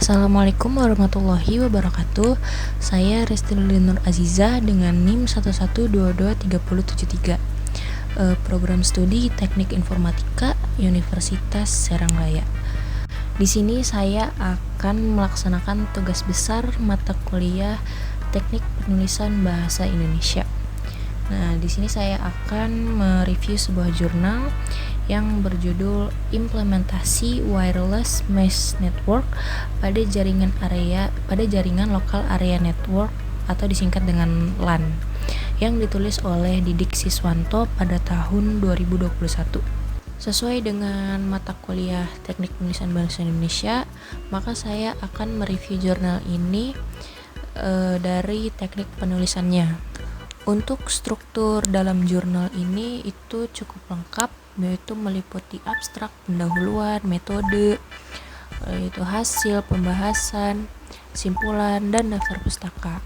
Assalamualaikum warahmatullahi wabarakatuh. Saya Resti Nur Aziza dengan NIM 1122373. Program studi Teknik Informatika Universitas Serang Raya. Di sini saya akan melaksanakan tugas besar mata kuliah Teknik Penulisan Bahasa Indonesia. Nah, di sini saya akan mereview sebuah jurnal yang berjudul Implementasi Wireless Mesh Network pada jaringan lokal area network atau disingkat dengan LAN, yang ditulis oleh Didik Siswanto pada tahun 2021. Sesuai dengan mata kuliah Teknik Penulisan Bahasa Indonesia, maka saya akan mereview jurnal ini dari teknik penulisannya. Untuk struktur dalam jurnal ini itu cukup lengkap, yaitu meliputi abstrak, pendahuluan, metode, yaitu hasil, pembahasan, simpulan, dan daftar pustaka.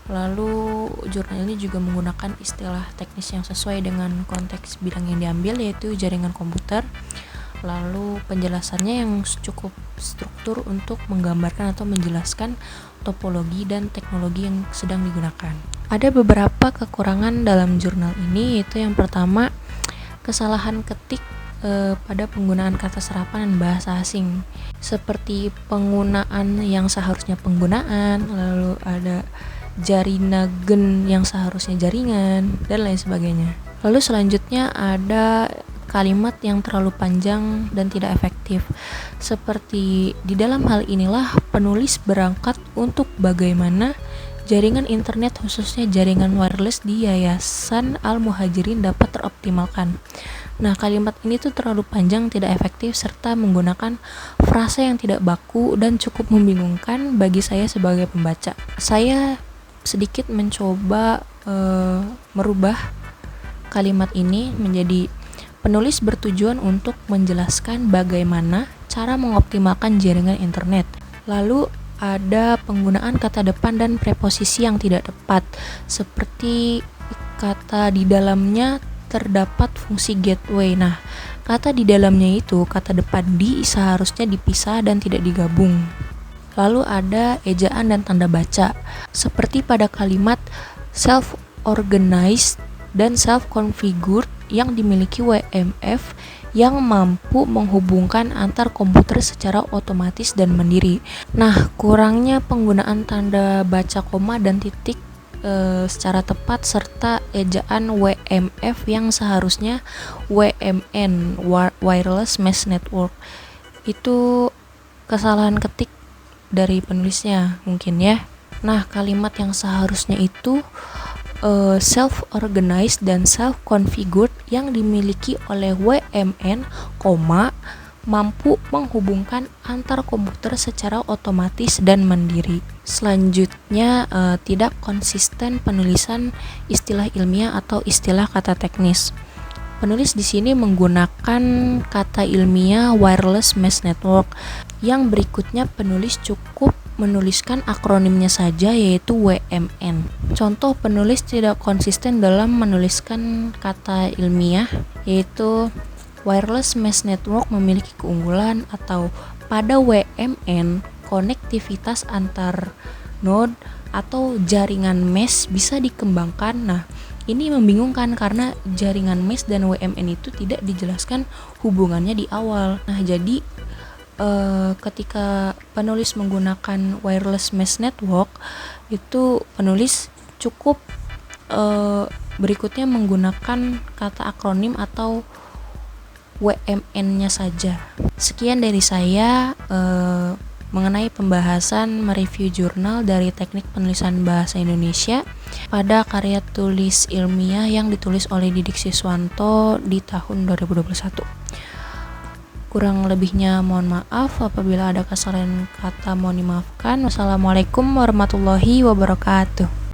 Lalu jurnal ini juga menggunakan istilah teknis yang sesuai dengan konteks bidang yang diambil, yaitu jaringan komputer. Lalu penjelasannya yang cukup struktur untuk menggambarkan atau menjelaskan topologi dan teknologi yang sedang digunakan. Ada beberapa kekurangan dalam jurnal ini, yaitu yang pertama, kesalahan ketik pada penggunaan kata serapan dan bahasa asing, seperti penggunaan yang seharusnya penggunaan, lalu ada jarinagen yang seharusnya jaringan, dan lain sebagainya. Lalu selanjutnya ada kalimat yang terlalu panjang dan tidak efektif, seperti di dalam hal inilah penulis berangkat untuk bagaimana jaringan internet khususnya jaringan wireless di Yayasan Al-Muhajirin dapat teroptimalkan. Nah, kalimat ini tuh terlalu panjang, tidak efektif, serta menggunakan frasa yang tidak baku dan cukup membingungkan bagi saya sebagai pembaca. Saya sedikit mencoba merubah kalimat ini menjadi penulis bertujuan untuk menjelaskan bagaimana cara mengoptimalkan jaringan internet. Lalu ada penggunaan kata depan dan preposisi yang tidak tepat, seperti kata di dalamnya terdapat fungsi gateway. Nah, kata di dalamnya itu, kata depan di seharusnya dipisah dan tidak digabung. Lalu ada ejaan dan tanda baca, seperti pada kalimat self-organized dan self-configured yang dimiliki WMF yang mampu menghubungkan antar komputer secara otomatis dan mandiri. Nah, kurangnya penggunaan tanda baca koma dan titik secara tepat, serta ejaan WMF yang seharusnya WMN, Wireless Mesh Network. Itu kesalahan ketik dari penulisnya mungkin ya. Nah, kalimat yang seharusnya itu self-organized dan self-configured yang dimiliki oleh WMN, mampu menghubungkan antar komputer secara otomatis dan mandiri. Selanjutnya, tidak konsisten penulisan istilah ilmiah atau istilah kata teknis. Penulis di sini menggunakan kata ilmiah wireless mesh network. Yang berikutnya penulis cukup menuliskan akronimnya saja, yaitu WMN. Contoh penulis tidak konsisten dalam menuliskan kata ilmiah, yaitu wireless mesh network memiliki keunggulan, atau pada WMN konektivitas antar node atau jaringan mesh bisa dikembangkan. Nah, ini membingungkan karena jaringan mesh dan WMN itu tidak dijelaskan hubungannya di awal. Nah, jadi ketika penulis menggunakan wireless mesh network, itu penulis cukup berikutnya menggunakan kata akronim atau WMN-nya saja. Sekian dari saya mengenai pembahasan mereview jurnal dari Teknik Penulisan Bahasa Indonesia pada karya tulis ilmiah yang ditulis oleh Didik Siswanto di tahun 2021. Kurang lebihnya mohon maaf, apabila ada kesalahan kata mohon dimaafkan. Wassalamualaikum warahmatullahi wabarakatuh.